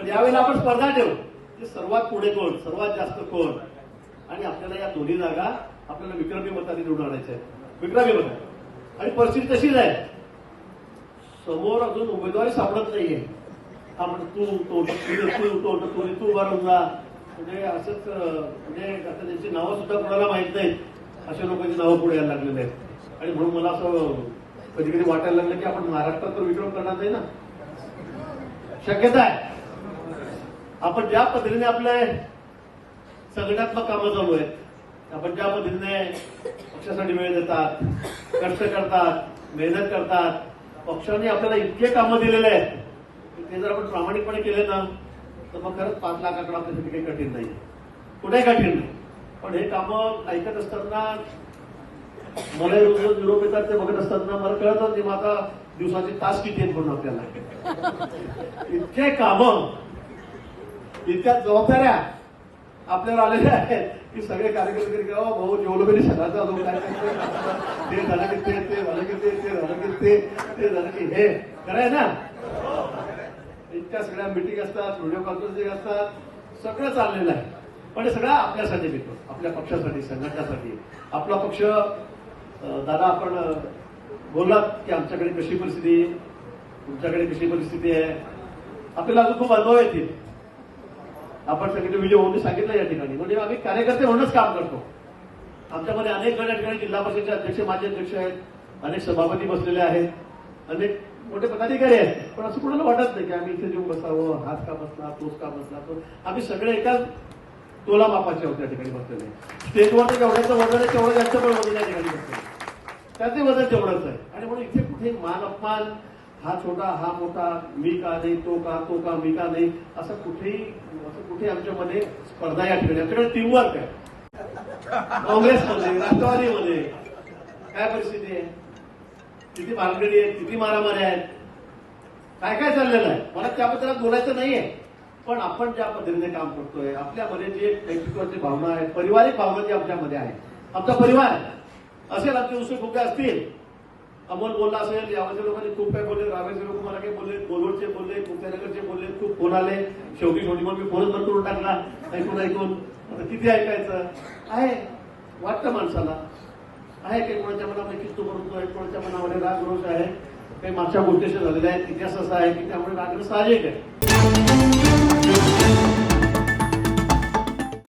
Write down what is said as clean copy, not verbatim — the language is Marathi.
पण यावेळेला आपण स्पर्धा ठेवू की सर्वात पुढे कोण, सर्वात जास्त कोण, आणि आपल्याला या दोन्ही जागा आपल्याला विक्रमी मताने निवडून आणायच्या आहेत. विक्रमी मत. आणि परिस्थिती तशीच आहे, समोर अजून उमेदवारी सापडत नाहीये. आपण तू उभारून जा, म्हणजे असंच, म्हणजे आता त्यांची नावं सुद्धा कोणाला माहित नाहीत, अशा लोकांची नावं पुढे यायला लागलेली आहेत. आणि म्हणून मला असं कधी कधी वाटायला लागलं की आपण महाराष्ट्रात तर विक्रम करणार नाही ना. शक्यता आहे. आपण ज्या पद्धतीने आपले संघटनात्मक कामं चालू आहेत, आपण ज्या पद्धतीने पक्षासाठी वेळ देतात, कष्ट करतात, मेहनत करतात, पक्षाने आपल्याला इतके कामं दिलेले आहेत, ते जर आपण प्रामाणिकपणे केले ना तर मग खरंच 5 लाख आकडा आपल्यासाठी काही कठीण नाही, कुठेही कठीण नाही. पण हे कामं ऐकत असताना मला रोज निरोप येतात ते बघत असताना मला कळतच नाही मग आता दिवसाचे तास किती आहेत म्हणून आपल्याला. इतके कामं, इतक्या जबाबदाऱ्या आपल्याला आलेल्या आहेत की सगळे कार्यकर्ते भाऊ जेवलो कधी सकाळचा जो काय ते झालं की ते झालं की ते झालं की ते झालं की हे खरंय ना. इतक्या सगळ्या मिटिंग असतात, व्हिडिओ कॉन्फरन्सिंग असतात, सगळं चाललेलं आहे. पण हे सगळं आपल्यासाठी घेतो, आपल्या पक्षासाठी, संघटनासाठी. आपला पक्ष, दादा आपण बोललात की आमच्याकडे कशी परिस्थिती, तुमच्याकडे कशी परिस्थिती आहे. आपल्याला अजून खूप अनुभव येतील. आपण सगळे व्हिडिओ होऊन सांगितलं या ठिकाणी, म्हणजे आम्ही कार्यकर्ते म्हणूनच काम करतो. आमच्यामध्ये अनेक जण या ठिकाणी जिल्हा परिषदेचे अध्यक्ष, माजी अध्यक्ष आहेत, अनेक सभापती बसलेले आहेत, अनेक मोठे पदाधिकारी आहेत. पण असं कुणाला वाटत नाही की आम्ही इथे येऊन बसावं, हाच का बसला, तोच का बसला. तो आम्ही सगळे एकाच तोला मापाचे होते या ठिकाणी बसलेले. स्टेजवर तर जेवढ्याचं वजन आहे तेवढं त्यांचं पण वजन या ठिकाणी बसलेलं, त्याचे वजन तेवढंच आहे. आणि म्हणून इथे कुठे मान अपमान, हा छोटा हा मोठा, मी का नाही, तो का मी का नाही, असं कुठे आमच्यामध्ये स्पर्धा या ठिकाणी. आमच्याकडे टीमवर्क आहे. काँग्रेसमध्ये, राष्ट्रवादीमध्ये काय परिस्थिती आहे, किती भानगडी आहेत, किती मारामाऱ्या आहेत, काय काय चाललेलं आहे. मला त्याबद्दल बोलायचं नाहीये. पण आपण ज्या पद्धतीने काम करतोय, आपल्यामध्ये जे व्यक्तित्वाची भावना आहे, पारिवारिक भावना जी आमच्यामध्ये आहे, आमचा परिवार असेल, आमचे उसळे खूप काय असतील, अमोल बोलला असेल, यावरच्या लोकांनी खूप काय बोलले, रावेचे लोक मला काही बोलले, बोलवडचे बोलले, कुंभनगरचे बोलले, खूप फोन आले. शेवटी मग मी फोनच बंद करून टाकला. ऐकून आता किती ऐकायचं आहे. वाटतं माणसाला आहे काही कोणाच्या मनामध्ये किस्त करतो आहे, कोणाच्या मनामध्ये राग रोष आहे, काही मागच्या गोष्टी झालेल्या आहेत, इतिहास असा आहे की त्यामुळे राग साहजिक आहे.